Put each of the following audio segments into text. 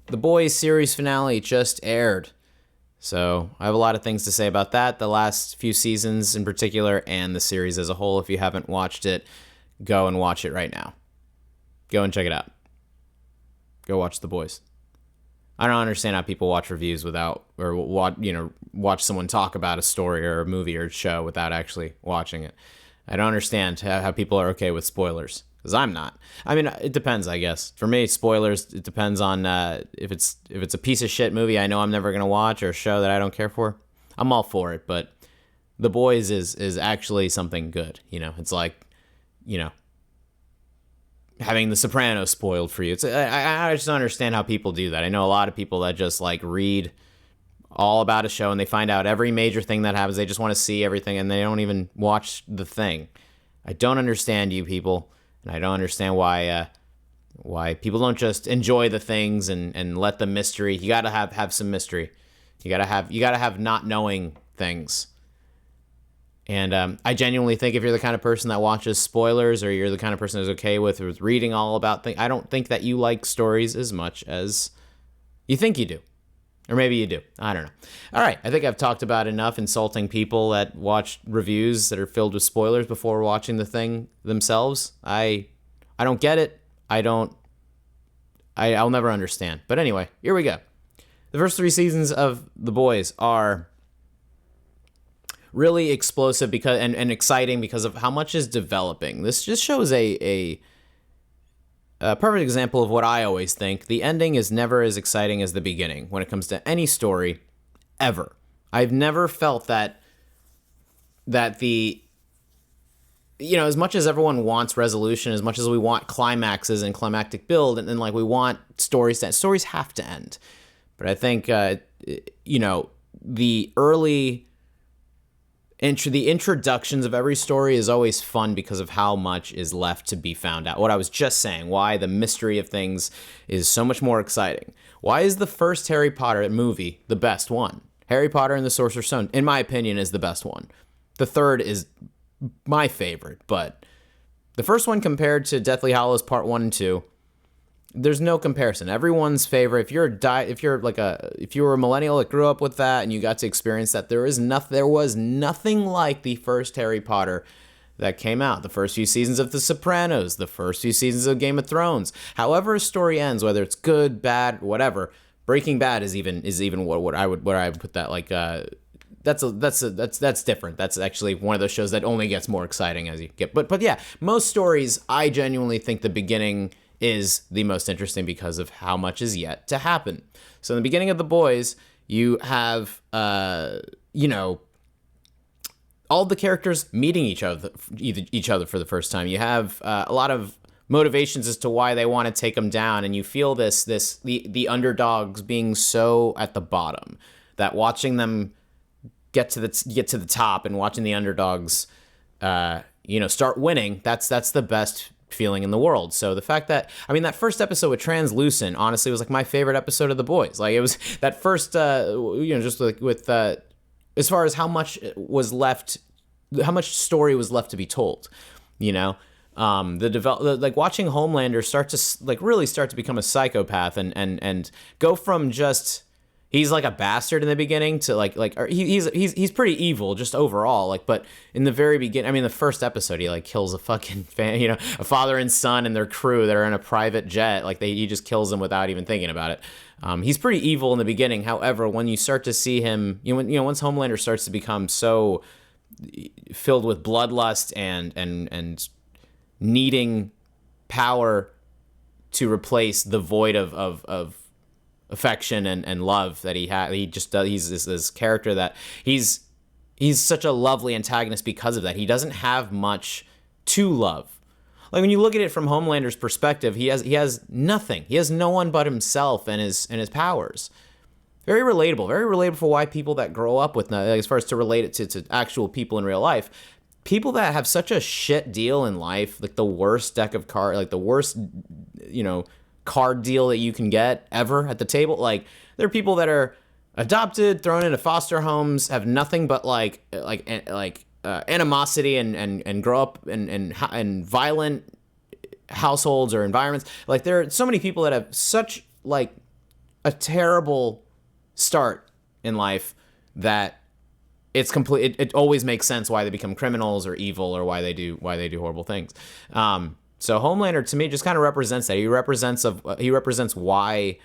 The Boys series finale just aired. So I have a lot of things to say about that, the last few seasons in particular, and the series as a whole. If you haven't watched it, go and watch it right now. Go and check it out. Go watch The Boys. I don't understand how people watch reviews without, or watch someone talk about a story or a movie or a show without actually watching it. I don't understand how people are okay with spoilers, because I'm not. I mean, it depends, I guess. For me, spoilers, it depends on if it's a piece of shit movie I know I'm never gonna watch, or a show that I don't care for. I'm all for it, but The Boys is actually something good. It's like, having The Sopranos spoiled for you. I just don't understand how people do that. I know a lot of people that just like read all about a show and they find out every major thing that happens. They just want to see everything and they don't even watch the thing. I don't understand you people, and I don't understand why people don't just enjoy the things and let the mystery. You gotta have some mystery. You gotta have not knowing things. And I genuinely think if you're the kind of person that watches spoilers, or you're the kind of person who's okay with reading all about things, I don't think that you like stories as much as you think you do. Or maybe you do. I don't know. All right. I think I've talked about enough insulting people that watch reviews that are filled with spoilers before watching the thing themselves. I don't get it. I'll never understand. But anyway, here we go. The first 3 seasons of The Boys are really explosive because and exciting because of how much is developing. This just shows a perfect example of what I always think. The ending is never as exciting as the beginning when it comes to any story, ever. I've never felt that as much as everyone wants resolution, as much as we want climaxes and climactic build, and like we want stories have to end. But I think, the early the introductions of every story is always fun because of how much is left to be found out. What I was just saying, why the mystery of things is so much more exciting. Why is the first Harry Potter movie the best one? Harry Potter and the Sorcerer's Stone, in my opinion, is the best one. The third is my favorite, but the first one compared to Deathly Hallows Part 1 and 2, there's no comparison. Everyone's favorite. If you were a millennial that grew up with that and you got to experience that, there was nothing like the first Harry Potter that came out. The first few seasons of The Sopranos, the first few seasons of Game of Thrones. However a story ends, whether it's good, bad, whatever, Breaking Bad is even what I would put that like. That's different. That's actually one of those shows that only gets more exciting as you get. But yeah, most stories, I genuinely think the beginning is the most interesting because of how much is yet to happen. So in the beginning of The Boys, you have, all the characters meeting each other for the first time. You have a lot of motivations as to why they want to take them down, and you feel the underdogs being so at the bottom that watching them get to the top and watching the underdogs, start winning. That's the best feeling in the world. So the fact that that first episode with Translucent honestly was like my favorite episode of The Boys. Like it was that first just like with as far as how much story was left to be told, watching Homelander really start to become a psychopath and go from just he's like a bastard in the beginning to he's pretty evil just overall. But in the very beginning, the first episode, he kills a fucking a father and son and their crew that are in a private jet. He just kills them without even thinking about it. He's pretty evil in the beginning. However, when you start to see him, once Homelander starts to become so filled with bloodlust and needing power to replace the void of affection and love that he had. He's this character that he's such a lovely antagonist because of that. He doesn't have much to love. When you look at it from Homelander's perspective, he has nothing. He has no one but himself and his powers. Very relatable for why people that grow up with, as far as to relate it to actual people in real life, people that have such a shit deal in life, like the worst deck of cards, the worst, card deal that you can get ever at the table. There are people that are adopted, thrown into foster homes, have nothing but animosity and grow up in violent households or environments. There are so many people that have such a terrible start in life that it's complete. It always makes sense why they become criminals or evil or why they do horrible things. So Homelander to me just kind of represents that. He represents why,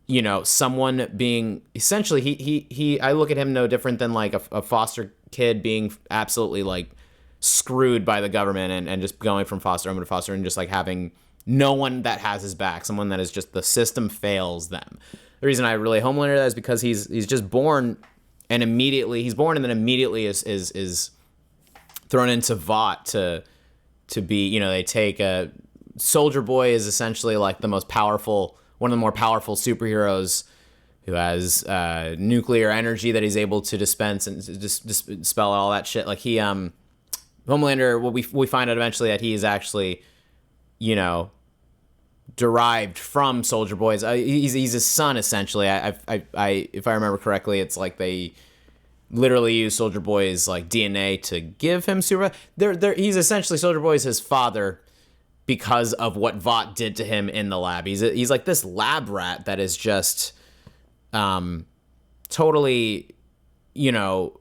you know, someone being essentially he I look at him no different than like a foster kid being absolutely like screwed by the government and just going from foster home to foster and just like having no one that has his back, someone that is just the system fails them. The reason I really Homelander that is because he's just born and then immediately is thrown into Vought to be, you know, they take Soldier Boy is essentially like the most powerful, one of the more powerful superheroes who has nuclear energy that he's able to dispense and just dispel all that shit. Like he, Homelander, well, we find out eventually that he is actually, you know, derived from Soldier Boy's. He's his son essentially. I if I remember correctly, it's like they literally use Soldier Boy's like DNA to give him super. He's essentially Soldier Boy's his father because of what Vought did to him in the lab. He's like this lab rat that is just totally, you know,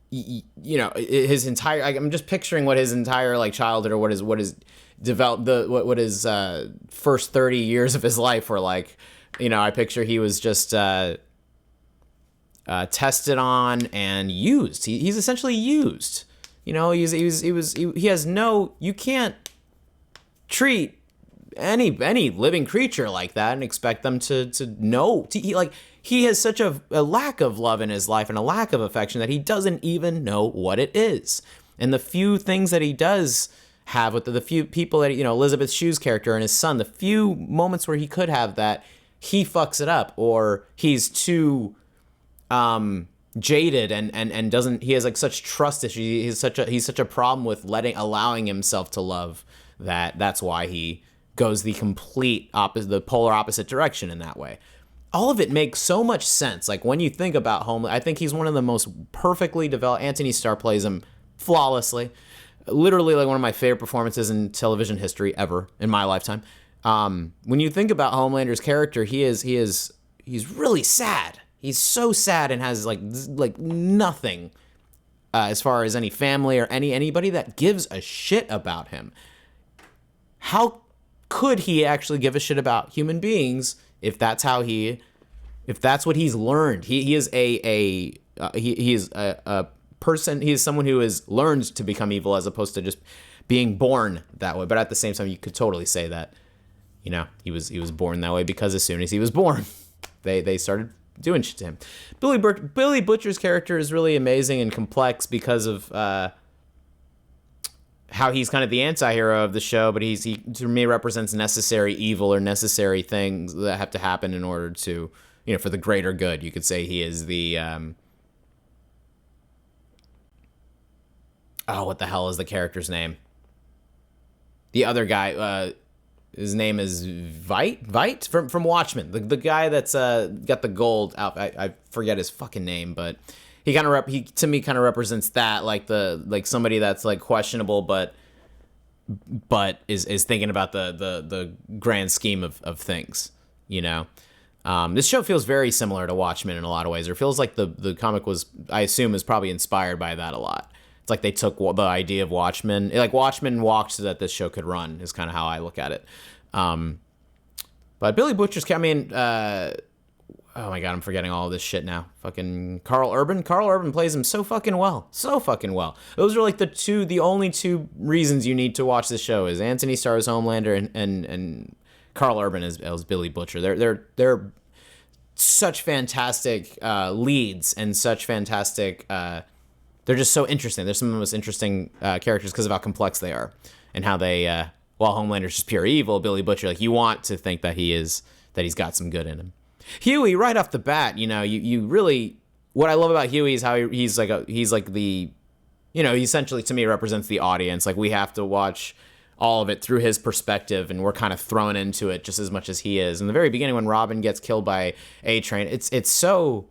his entire. I'm just picturing what his entire like childhood or what is developed what his first 30 years of his life were like. You know, I picture he was just tested on and used. He's essentially used. You know, he has no. You can't treat any living creature like that and expect them to know. He has such a lack of love in his life and a lack of affection that he doesn't even know what it is. And the few things that he does have with the few people that, you know, Elizabeth Shue's character and his son, the few moments where he could have that, he fucks it up, or he's too jaded and doesn't. He has like such trust issues. He's such a problem with allowing himself to love that's why he goes the complete opposite, the polar opposite direction in that way. All of it makes so much sense. Like when you think about Homelander, I think he's one of the most perfectly developed. Anthony Starr plays him flawlessly. Literally like one of my favorite performances in television history ever in my lifetime. When you think about Homelander's character, he's really sad. He's so sad and has like nothing as far as any family or anybody that gives a shit about him. How could he actually give a shit about human beings if that's what he's learned? He is a person. He is someone who has learned to become evil as opposed to just being born that way. But at the same time, you could totally say that, you know, he was born that way because as soon as he was born, they started doing shit to him. Billy Butcher's character is really amazing and complex because of how he's kind of the anti-hero of the show, but he to me represents necessary evil or necessary things that have to happen in order to, you know, for the greater good. You could say he is the what the hell is the character's name? The other guy, his name is Vite from Watchmen. The guy that's got the gold outfit. I forget his fucking name, but he to me kind of represents that, like somebody that's like questionable, but is thinking about the grand scheme of things, you know. This show feels very similar to Watchmen in a lot of ways. It feels like the comic was, I assume, is probably inspired by that a lot. It's like they took the idea of Watchmen, like Watchmen walked so that this show could run, is kind of how I look at it. But Billy Butcher's, I mean, oh my God, I'm forgetting all of this shit now. Fucking Carl Urban. Carl Urban plays him so fucking well. So fucking well. Those are like the only two reasons you need to watch this show is Anthony Starr's Homelander and Carl Urban as Billy Butcher. They're such fantastic leads and such fantastic. They're just so interesting. They're some of the most interesting characters because of how complex they are and how they. While Homelander's just pure evil, Billy Butcher, like you want to think that he's got some good in him. Huey, right off the bat, you know, you really, what I love about Huey is how he's like the, you know, he essentially to me represents the audience. Like we have to watch all of it through his perspective, and we're kind of thrown into it just as much as he is. In the very beginning, when Robin gets killed by A-Train, it's so.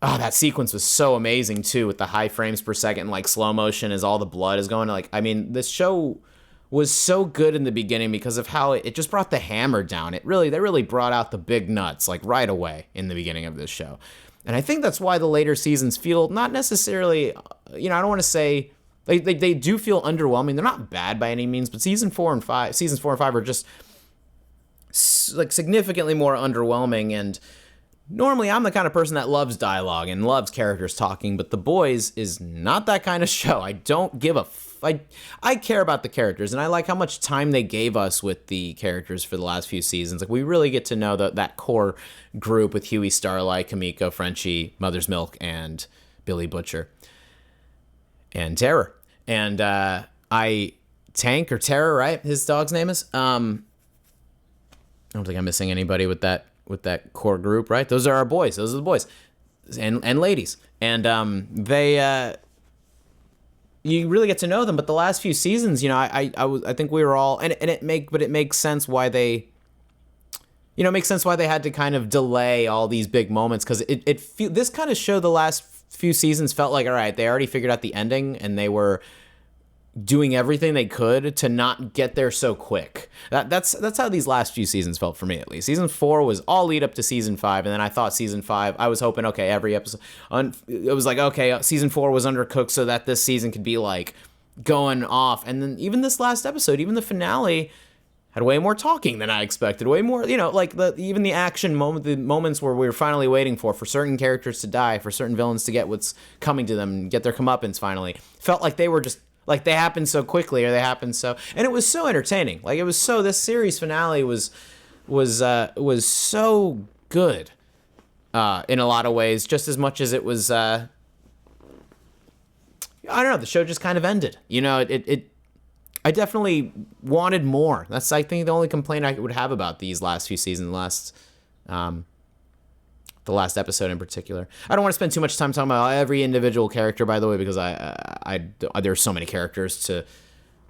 Oh, that sequence was so amazing too, with the high frames per second, like slow motion as all the blood is going. Like, I mean, this show was so good in the beginning because of how it just brought the hammer down. They really brought out the big nuts like right away in the beginning of this show. And I think that's why the later seasons feel not necessarily, I don't want to say they do feel underwhelming. They're not bad by any means, but seasons 4 and 5 are just like significantly more underwhelming. And normally I'm the kind of person that loves dialogue and loves characters talking, but The Boys is not that kind of show. I don't give a I care about the characters, and I like how much time they gave us with the characters for the last few seasons. Like, we really get to know that core group with Huey, Starlight, Kamiko, Frenchie, Mother's Milk, and Billy Butcher. And Terror. And Tank or Terror, right? His dog's name is. I don't think I'm missing anybody with that core group, right? Those are our boys. Those are the boys and ladies. And they you really get to know them. But the last few seasons, I think we were all, and it makes sense why they, it makes sense why they had to kind of delay all these big moments, because this kind of show the last few seasons felt like, all right, they already figured out the ending and they were doing everything they could to not get there so quick. That's how these last few seasons felt for me, at least. Season 4 was all lead up to season 5, and then I thought season 5, I was hoping, okay, every episode, it was like, okay, season 4 was undercooked so that this season could be like going off. And then even this last episode, even the finale, had way more talking than I expected. Way more, like even the action moment, the moments where we were finally waiting for certain characters to die, for certain villains to get what's coming to them, and get their comeuppance finally, felt like they were just, like they happened so quickly, or they happened so, and it was so entertaining. Like, it was so, this series finale was so good in a lot of ways, just as much as it was, I don't know, the show just kind of ended. I definitely wanted more. That's, I think, the only complaint I would have about these last few seasons, the last episode in particular. I don't want to spend too much time talking about every individual character, by the way, because there's so many characters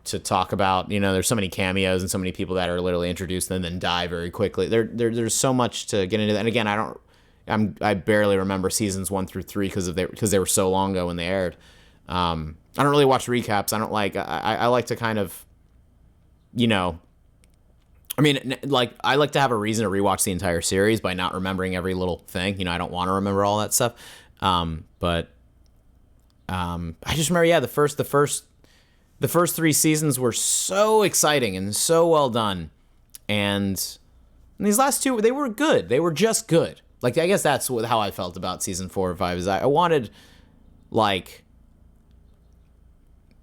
to talk about. There's so many cameos and so many people that are literally introduced and then die very quickly. There's so much to get into that. And again, I barely remember seasons 1 through 3 because they were so long ago when they aired. I don't really watch recaps. I like to kind of, I like to have a reason to rewatch the entire series by not remembering every little thing. I don't want to remember all that stuff. But I just remember, the first 3 seasons were so exciting and so well done. And these last 2, they were good. They were just good. Like, I guess that's how I felt about season 4 or 5, is I wanted, like,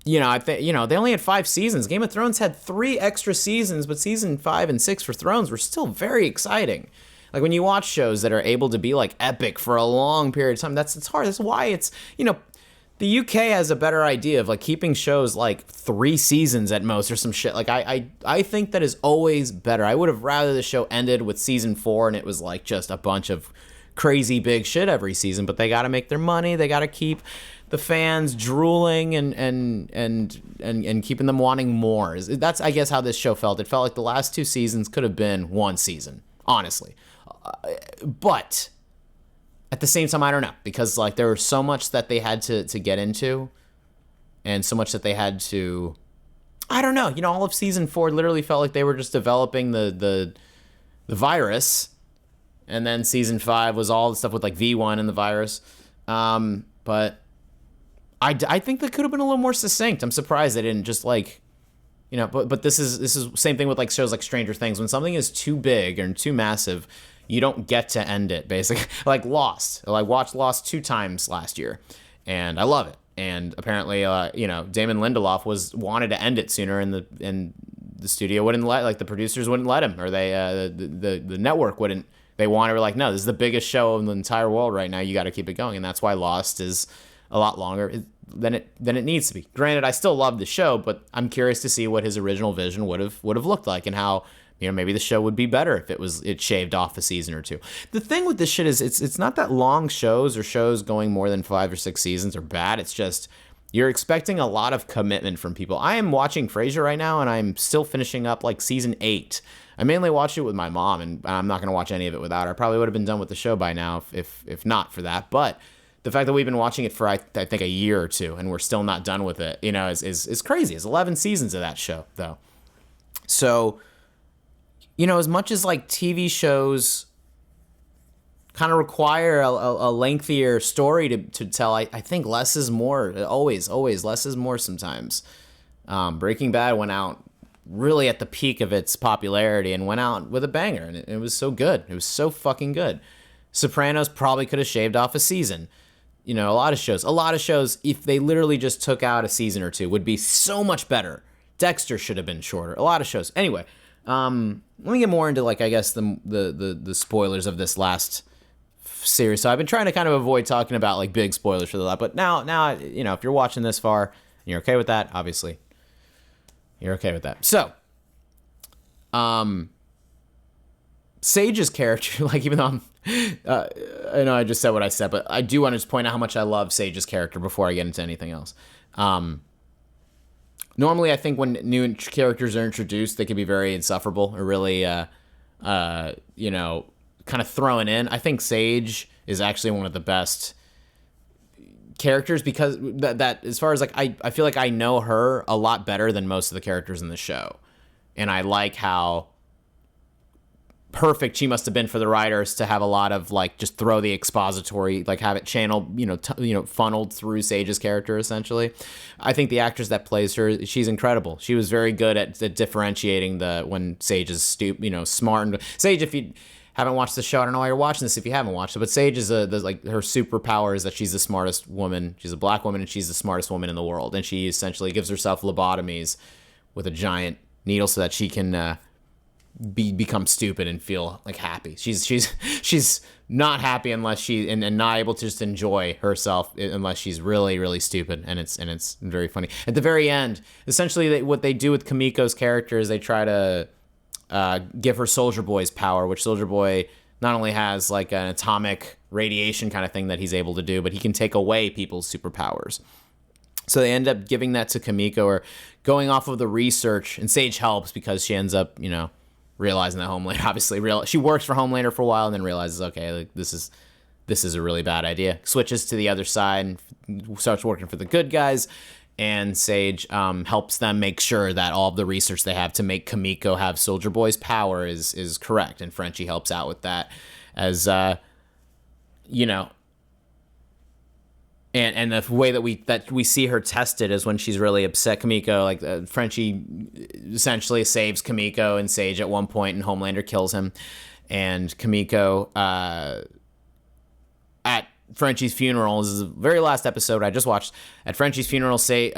I think, they only had 5 seasons. Game of Thrones had 3 extra seasons, but season 5 and 6 for Thrones were still very exciting. Like, when you watch shows that are able to be, like, epic for a long period of time, it's hard. That's why it's, the UK has a better idea of, like, keeping shows, like, 3 seasons at most or some shit. Like, I think that is always better. I would have rather the show ended with season 4 and it was, like, just a bunch of crazy big shit every season, but they got to make their money. They got to keep the fans drooling and keeping them wanting more. That's, I guess, how this show felt. It felt like the last 2 seasons could have been 1 season, honestly. But at the same time, I don't know, because, like, there was so much that they had to get into, and so much that they had to, I don't know, all of season 4 literally felt like they were just developing the virus, and then season 5 was all the stuff with, like, V1 and the virus. But I think that could have been a little more succinct. I'm surprised they didn't just, like, but this is same thing with, like, shows like Stranger Things. When something is too big and too massive, you don't get to end it, basically. Like Lost. I watched Lost 2 times last year, and I love it. And apparently, Damon Lindelof wanted to end it sooner, and the studio wouldn't let, like, the producers wouldn't let him, or they the network wouldn't. They were like, no, this is the biggest show in the entire world right now. You got to keep it going, and that's why Lost is a lot longer than it needs to be. Granted, I still love the show, but I'm curious to see what his original vision would have looked like, and how, maybe the show would be better if it shaved off a season or 2. The thing with this shit is it's not that long shows or shows going more than 5 or 6 seasons are bad. It's just you're expecting a lot of commitment from people. I am watching Frasier right now, and I'm still finishing up, like, season 8. I mainly watch it with my mom, and I'm not going to watch any of it without her. I probably would have been done with the show by now if not for that. But the fact that we've been watching it for, I think, a year or 2, and we're still not done with it, is crazy. It's 11 seasons of that show, though. So, as much as like TV shows kind of require a lengthier story to tell, I think less is more. Always less is more sometimes. Breaking Bad went out really at the peak of its popularity and went out with a banger, and it was so good. It was so fucking good. Sopranos probably could have shaved off a season. A lot of shows, if they literally just took out a season or two, would be so much better. Dexter should have been shorter. A lot of shows. Anyway, let me get more into, like, I guess the spoilers of this last series. So I've been trying to kind of avoid talking about like big spoilers for the lot, but now if you're watching this far and you're okay with that, obviously you're okay with that. So Sage's character, like, even though I know I just said what I said, but I do want to just point out how much I love Sage's character before I get into anything else. Normally I think when new characters are introduced, they can be very insufferable or really kind of thrown in. I think Sage is actually one of the best characters because that as far as like I feel like I know her a lot better than most of the characters in the show, and I like how perfect she must have been for the writers to have a lot of like just throw the expository, like have it channeled, funneled through Sage's character essentially. I think the actress that plays her, she's incredible. She was very good at differentiating when Sage is smart. And Sage, if you haven't watched the show, I don't know why you're watching this if you haven't watched it, but Sage is her superpower is that she's the smartest woman. She's a black woman and she's the smartest woman in the world. And she essentially gives herself lobotomies with a giant needle so that she can become stupid and feel like happy. She's not happy unless and not able to just enjoy herself unless she's really, really stupid. And it's very funny. At the very end, essentially what they do with Kimiko's character is they try to give her Soldier Boy's power, which Soldier Boy not only has like an atomic radiation kind of thing that he's able to do, but he can take away people's superpowers. So they end up giving that to Kimiko, or going off of the research, and Sage helps because she ends up, realizing that Homelander, obviously she works for Homelander for a while and then realizes, okay, like this is a really bad idea. Switches to the other side and starts working for the good guys. And Sage helps them make sure that all of the research they have to make Kimiko have Soldier Boy's power is correct. And Frenchie helps out with that as, and the way that we see her tested is when she's really upset. Kimiko, like Frenchie essentially saves Kimiko and Sage at one point, and Homelander kills him. And Kimiko, at Frenchie's funeral, this is the very last episode I just watched. At Frenchie's funeral, Sage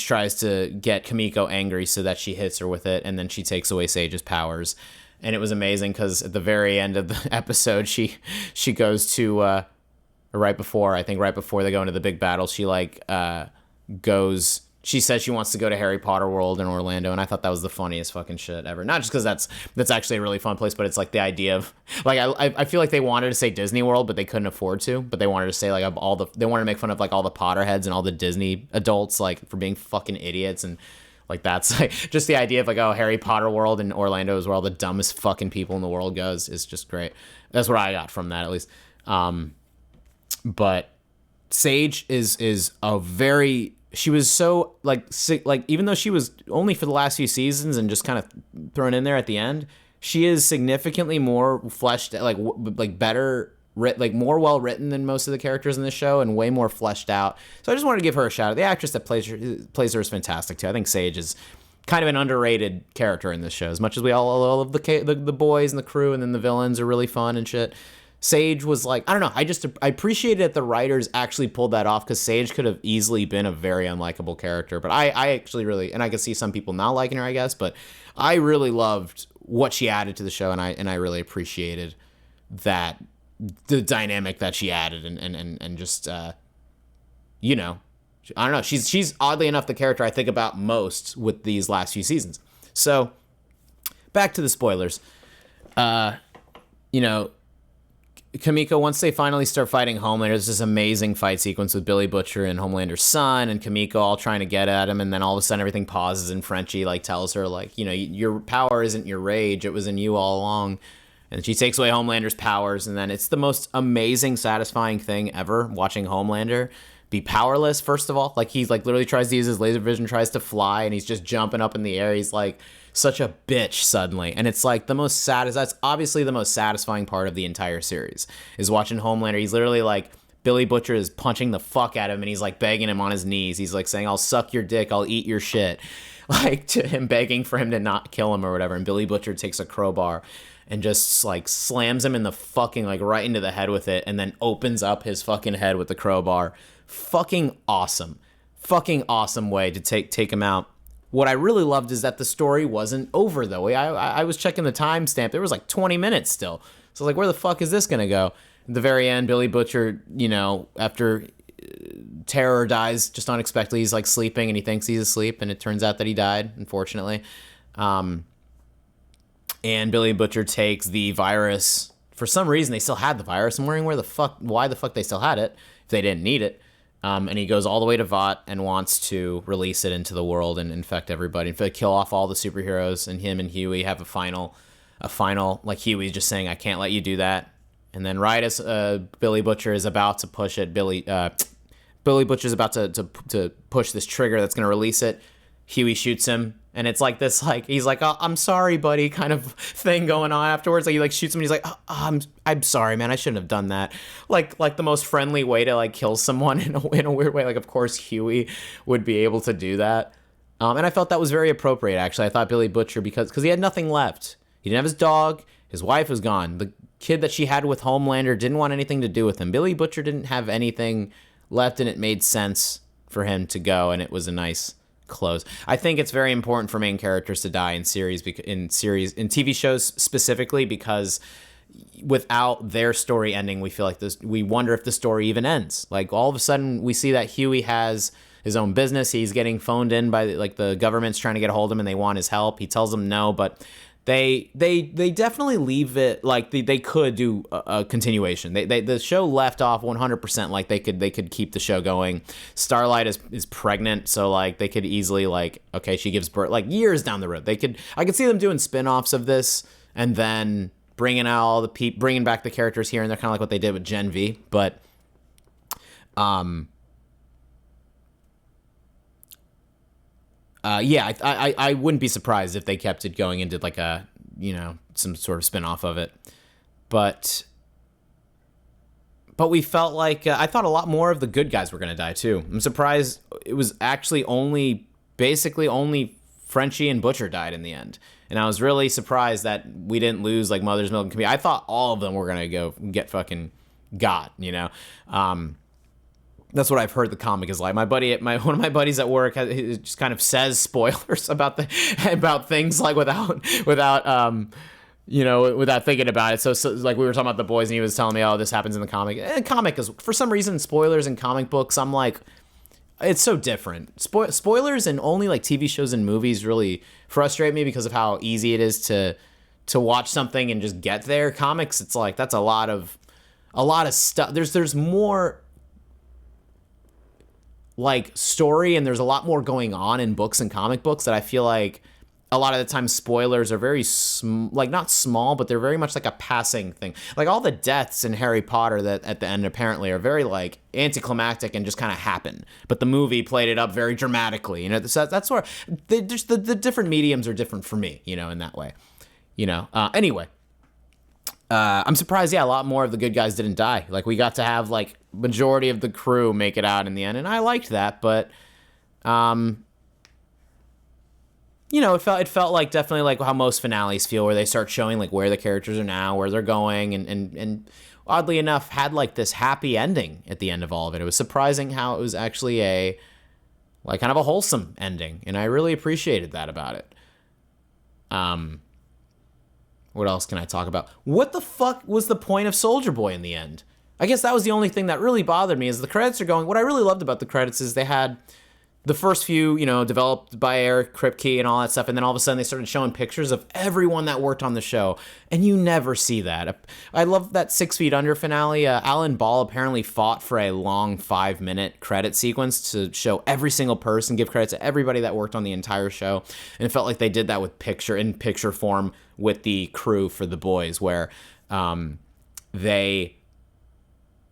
tries to get Kimiko angry so that she hits her with it, and then she takes away Sage's powers. And it was amazing because at the very end of the episode, she goes to right before they go into the big battle, she she says she wants to go to Harry Potter World in Orlando, and I thought that was the funniest fucking shit ever. Not just because that's actually a really fun place, but it's like the idea of like I feel like they wanted to say Disney World, but they couldn't afford to. But they wanted to say like they wanted to make fun of like all the Potterheads and all the Disney adults like for being fucking idiots, and like that's like just the idea of like, oh, Harry Potter World in Orlando is where all the dumbest fucking people in the world goes is just great. That's what I got from that at least. But Sage is a very, she was so like even though she was only for the last few seasons and just kind of thrown in there at the end, she is significantly more fleshed, like better, like more well written than most of the characters in this show, and way more fleshed out. So I just wanted to give her a shout out. The actress that plays her is fantastic too. I think Sage is kind of an underrated character in this show. As much as we all of the boys and the crew and then the villains are really fun and shit, Sage was like, I don't know, I appreciated that the writers actually pulled that off, because Sage could have easily been a very unlikable character. But I actually really, and I can see some people not liking her, I guess, but I really loved what she added to the show, and I really appreciated that, the dynamic that she added, and just, I don't know, she's oddly enough the character I think about most with these last few seasons. So, back to the spoilers. Kimiko, once they finally start fighting Homelander, there's this amazing fight sequence with Billy Butcher and Homelander's son and Kimiko all trying to get at him, and then all of a sudden everything pauses and Frenchie tells her your power isn't your rage, it was in you all along. And she takes away Homelander's powers, and then it's the most amazing, satisfying thing ever watching Homelander be powerless, first of all. Like, he's like literally tries to use his laser vision, tries to fly, and he's just jumping up in the air. He's like such a bitch suddenly. And it's like that's obviously the most satisfying part of the entire series, is watching Homelander. He's literally like, Billy Butcher is punching the fuck out of him, and he's like begging him on his knees. He's like saying, I'll suck your dick, I'll eat your shit. Like, to him, begging for him to not kill him or whatever. And Billy Butcher takes a crowbar and just like slams him in the fucking, like, right into the head with it, and then opens up his fucking head with the crowbar. Fucking awesome. Fucking awesome way to take him out. What I really loved is that the story wasn't over, though. I was checking the timestamp. There was like 20 minutes still. So like, where the fuck is this gonna go? At the very end, Billy Butcher, you know, after Terror dies just unexpectedly, he's like sleeping and he thinks he's asleep, and it turns out that he died, unfortunately. And Billy Butcher takes the virus. For some reason, they still had the virus. I'm wondering why the fuck they still had it if they didn't need it. And he goes all the way to Vought and wants to release it into the world and infect everybody, and kill off all the superheroes. And him and Huey have a final, like, Huey's just saying, I can't let you do that. And then right as Billy Butcher is about to push it, Billy Butcher's about to push this trigger that's going to release it, Huey shoots him. And it's like this, like, he's like, oh, I'm sorry, buddy, kind of thing going on afterwards. Like, he like shoots him and he's like, oh, I'm sorry, man, I shouldn't have done that. Like the most friendly way to like kill someone in a weird way. Like, of course Huey would be able to do that. And I felt that was very appropriate, actually. I thought Billy Butcher, because he had nothing left. He didn't have his dog. His wife was gone. The kid that she had with Homelander didn't want anything to do with him. Billy Butcher didn't have anything left, and it made sense for him to go, and it was a nice close. I think it's very important for main characters to die in TV shows specifically, because without their story ending, we feel like we wonder if the story even ends. Like, all of a sudden we see that Huey has his own business. He's getting phoned in by the government's trying to get a hold of him, and they want his help. He tells them no, but they definitely leave it like they could do a continuation. The show left off 100% like they could keep the show going. Starlight is pregnant, so like they could easily, like, okay, she gives birth, like, years down the road. I could see them doing spin-offs of this and then bringing out all the bringing back the characters here and they're kind of like what they did with Gen V. But yeah, I wouldn't be surprised if they kept it going and did like a, you know, some sort of spin-off of it. But we felt like, I thought a lot more of the good guys were going to die too. I'm surprised it was actually basically only Frenchie and Butcher died in the end. And I was really surprised that we didn't lose like Mother's Milk and Camille. I thought all of them were going to go get fucking got, you know? That's what I've heard the comic is like. One of my buddies at work just kind of says spoilers about things like without thinking about it. So like we were talking about The Boys, and he was telling me, oh, this happens in the comic. And comic is, for some reason, spoilers in comic books, I'm like, it's so different. Spoilers in only like TV shows and movies really frustrate me because of how easy it is to watch something and just get there. Comics, it's like that's a lot of stuff. There's more like story, and there's a lot more going on in books and comic books that I feel like a lot of the time spoilers are very like not small, but they're very much like a passing thing. Like all the deaths in Harry Potter that at the end apparently are very like anticlimactic and just kind of happen, but the movie played it up very dramatically, you know. So that's where the different mediums are different for me, you know, in that way, you know. Anyway, I'm surprised, yeah, a lot more of the good guys didn't die. Like, we got to have, like, majority of the crew make it out in the end, and I liked that, but, you know, it felt like definitely like how most finales feel, where they start showing, like, where the characters are now, where they're going, and oddly enough, had, like, this happy ending at the end of all of it. It was surprising how it was actually a, like, kind of a wholesome ending, and I really appreciated that about it. What else can I talk about? What the fuck was the point of Soldier Boy in the end? I guess that was the only thing that really bothered me, is the credits are going. What I really loved about the credits is they had the first few, you know, developed by Eric Kripke and all that stuff, and then all of a sudden they started showing pictures of everyone that worked on the show, and you never see that. I love that 6 Feet Under finale. Alan Ball apparently fought for a long 5-minute credit sequence to show every single person, give credit to everybody that worked on the entire show, and it felt like they did that with picture form with the crew for The Boys, where they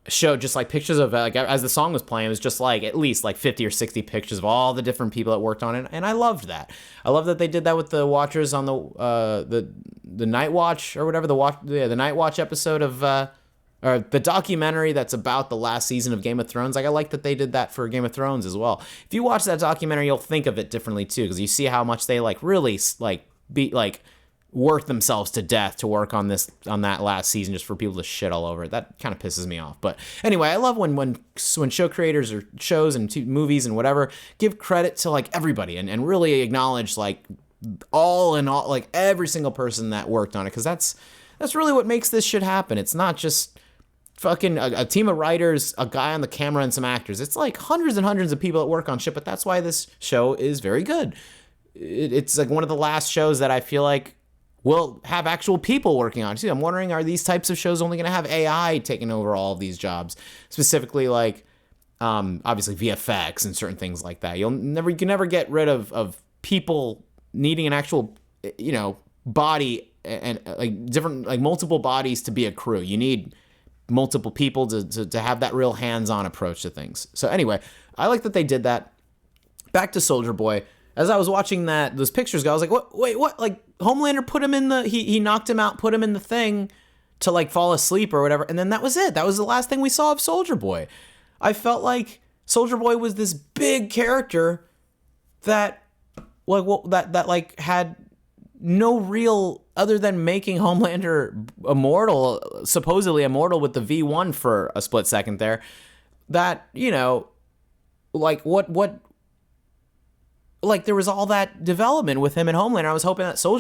showed just like pictures of like as the song was playing, it was just like at least like 50 or 60 pictures of all the different people that worked on it, and I loved that. I love that they did that with the watchers on the Night Watch or whatever, the Night Watch episode of or the documentary that's about the last season of Game of Thrones. Like, I like that they did that for Game of Thrones as well. If you watch that documentary, you'll think of it differently too, because you see how much they like really like work themselves to death to work on that last season just for people to shit all over it. That kind of pisses me off. But anyway, I love when show creators or shows and movies and whatever give credit to like everybody and really acknowledge like all like every single person that worked on it, because that's really what makes this shit happen. It's not just fucking a team of writers, a guy on the camera, and some actors. It's like hundreds and hundreds of people that work on shit, but that's why this show is very good. It's like one of the last shows that I feel like will have actual people working on it. See, I'm wondering, are these types of shows only going to have AI taking over all of these jobs? Specifically, like, obviously VFX and certain things like that. You can never get rid of people needing an actual, body and like different, like multiple bodies to be a crew. You need multiple people to have that real hands-on approach to things. So anyway, I like that they did that. Back to Soldier Boy. As I was watching those pictures go, I was like, what? Wait, what? Like, Homelander put him in he knocked him out, put him in the thing to like fall asleep or whatever, and then that was it. That was the last thing we saw of Soldier Boy. I felt like Soldier Boy was this big character that like had no real, other than making Homelander immortal, supposedly immortal with the V1 for a split second there, that, like what like there was all that development with him and Homelander.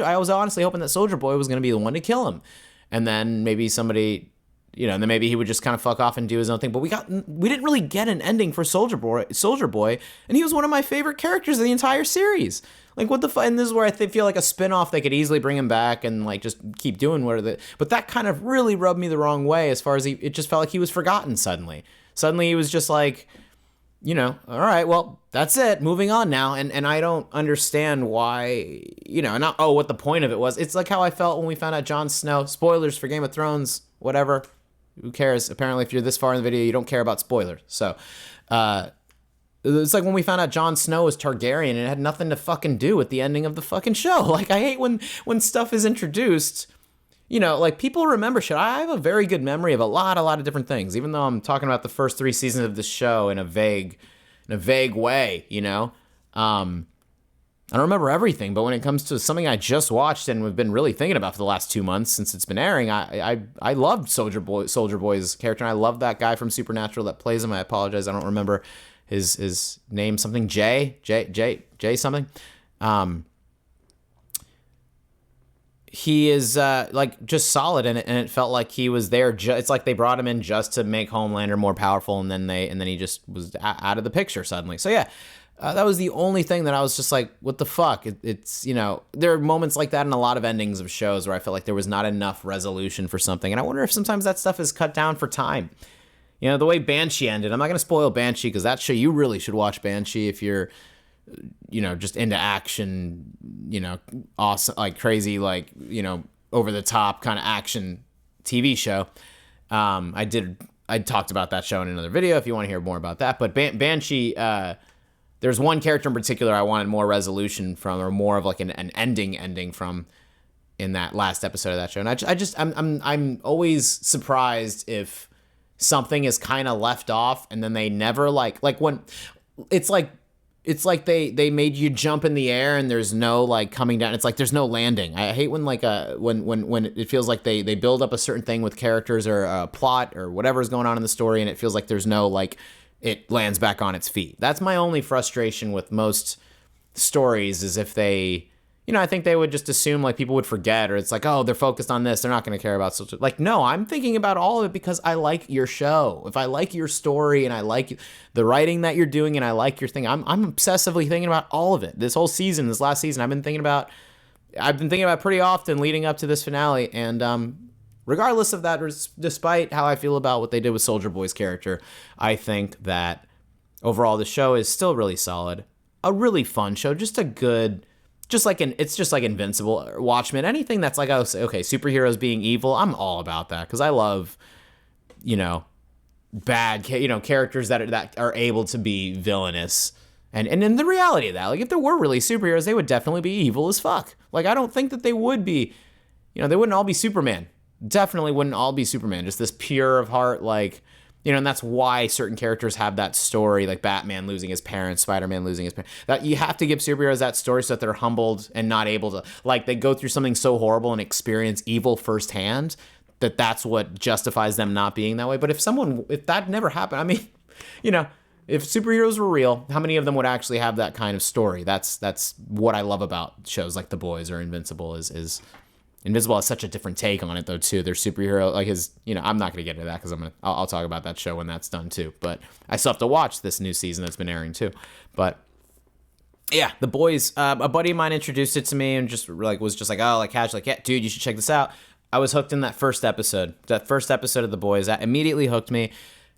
I was honestly hoping that Soldier Boy was going to be the one to kill him. And then maybe somebody, and then maybe he would just kind of fuck off and do his own thing. But we didn't really get an ending for Soldier Boy, and he was one of my favorite characters of the entire series. Like, what the fuck? And this is where I feel like a spinoff, they could easily bring him back and like just keep doing but that kind of really rubbed me the wrong way, as far as it just felt like he was forgotten suddenly. Suddenly he was just like, all right, well, that's it, moving on now. And I don't understand why, not, what the point of it was. It's like how I felt when we found out Jon Snow, spoilers for Game of Thrones, whatever, who cares? Apparently, if you're this far in the video, you don't care about spoilers. So, it's like when we found out Jon Snow was Targaryen, and it had nothing to fucking do with the ending of the fucking show. Like, I hate when stuff is introduced, like people remember shit. I have a very good memory of a lot of different things, even though I'm talking about the first 3 seasons of the show in a vague way, I don't remember everything, but when it comes to something I just watched and we've been really thinking about for the last 2 months since it's been airing, I loved Soldier Boy's character, and I love that guy from Supernatural that plays him. I apologize, I don't remember his name, something J something. He is like just solid in it, and it felt like he was there. It's like they brought him in just to make Homelander more powerful, and then he just was out of the picture suddenly. So yeah, that was the only thing that I was just like, what the fuck? It's there are moments like that in a lot of endings of shows where I felt like there was not enough resolution for something, and I wonder if sometimes that stuff is cut down for time. The way Banshee ended. I'm not gonna spoil Banshee, because that show, you really should watch Banshee if you're just into action, awesome, like crazy, like, over the top kind of action TV show. I talked about that show in another video if you want to hear more about that. But Banshee, there's one character in particular I wanted more resolution from, or more of like an ending from, in that last episode of that show. And I'm always surprised if something is kind of left off and then they never like when it's like they made you jump in the air and there's no like coming down. It's like there's no landing. I hate when like when it feels like they build up a certain thing with characters or a plot or whatever's going on in the story, and it feels like there's no like it lands back on its feet. That's my only frustration with most stories, is if they, I think they would just assume like people would forget, or it's like, oh, they're focused on this, they're not going to care about such. Like, no, I'm thinking about all of it because I like your show. If I like your story and I like the writing that you're doing and I like your thing, I'm obsessively thinking about all of it. This whole season, this last season, I've been thinking about pretty often leading up to this finale. And regardless of that, despite how I feel about what they did with Soldier Boy's character, I think that overall the show is still really solid, a really fun show, just a good. It's just like Invincible, or Watchmen, anything that's like, okay, superheroes being evil, I'm all about that, because I love, bad, characters that are able to be villainous. And in the reality of that, like if there were really superheroes, they would definitely be evil as fuck. Like I don't think that they would be, they wouldn't all be Superman. Definitely wouldn't all be Superman. Just this pure of heart, like, and that's why certain characters have that story, like Batman losing his parents, Spider-Man losing his parents. That you have to give superheroes that story so that they're humbled and not able to, like, they go through something so horrible and experience evil firsthand that's what justifies them not being that way. But if that never happened, I mean, if superheroes were real, how many of them would actually have that kind of story? That's what I love about shows like The Boys or Invincible is Invincible has such a different take on it though too. Their superhero, like his, I'm not gonna get into that because I'll talk about that show when that's done too. But I still have to watch this new season that's been airing too. But yeah, The Boys. A buddy of mine introduced it to me and was just like, oh, like casual, like, yeah, dude, you should check this out. I was hooked in that first episode. That first episode of The Boys, that immediately hooked me.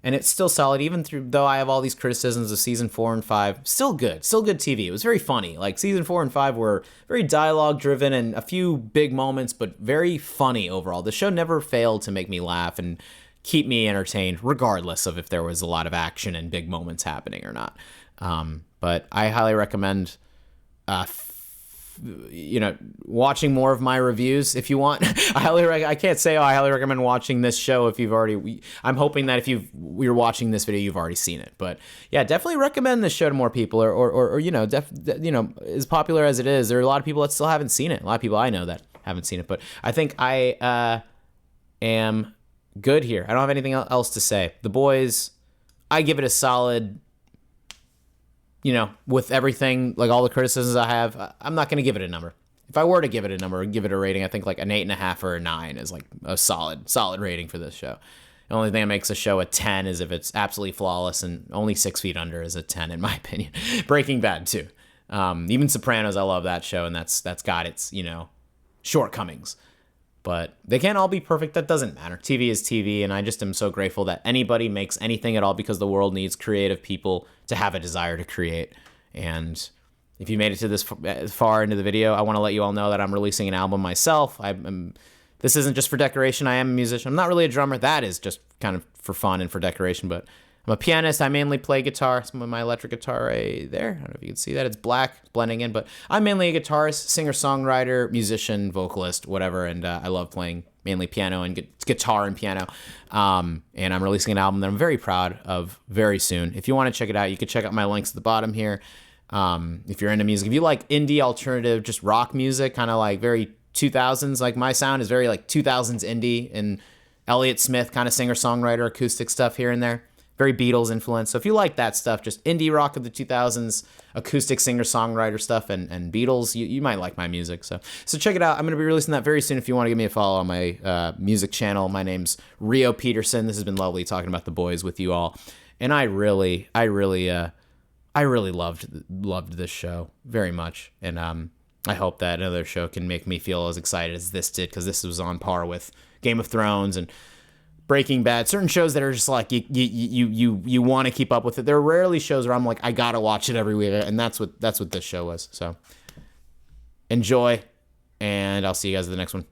And it's still solid, even though I have all these criticisms of season 4 and 5. Still good TV. It was very funny. Like season 4 and 5 were very dialogue driven and a few big moments, but very funny overall. The show never failed to make me laugh and keep me entertained, regardless of if there was a lot of action and big moments happening or not. But I highly recommend watching more of my reviews if you want. I can't say I highly recommend watching this show if you've already. I'm hoping that if you're watching this video, you've already seen it. But yeah, definitely recommend this show to more people, or as popular as it is, there are a lot of people that still haven't seen it. A lot of people I know that haven't seen it, but I think I am good here. I don't have anything else to say. The Boys, I give it a solid. With everything, like all the criticisms I have, I'm not going to give it a number. If I were to give it a number and give it a rating, I think like an 8.5 or a 9 is like a solid rating for this show. The only thing that makes a show a 10 is if it's absolutely flawless, and only 6 Feet Under is a 10 in my opinion. Breaking Bad too. Even Sopranos, I love that show, and that's got its, shortcomings. But they can't all be perfect. That doesn't matter. TV is TV, and I just am so grateful that anybody makes anything at all, because the world needs creative people to have a desire to create. And if you made it to this far into the video, I want to let you all know that I'm releasing an album myself. This isn't just for decoration. I am a musician. I'm not really a drummer. That is just kind of for fun and for decoration, but I'm a pianist. I mainly play guitar. Some of my electric guitar right there. I don't know if you can see that. It's black, it's blending in, but I'm mainly a guitarist, singer-songwriter, musician, vocalist, whatever, and I love playing mainly piano and guitar and piano. And I'm releasing an album that I'm very proud of very soon. If you want to check it out, you can check out my links at the bottom here. If you're into music, if you like indie, alternative, just rock music, kind of like very 2000s, like my sound is very like 2000s indie and Elliott Smith kind of singer-songwriter, acoustic stuff here and there. Very Beatles influence. So if you like that stuff, just indie rock of the 2000s, acoustic singer-songwriter stuff, and Beatles, you might like my music. So check it out. I'm going to be releasing that very soon if you want to give me a follow on my music channel. My name's Rio Peterson. This has been lovely talking about The Boys with you all. And I really loved this show very much. And I hope that another show can make me feel as excited as this did, because this was on par with Game of Thrones and Breaking Bad, certain shows that are just like you want to keep up with it. There are rarely shows where I'm like, I gotta watch it every week, and that's what this show was. So enjoy, and I'll see you guys at the next one.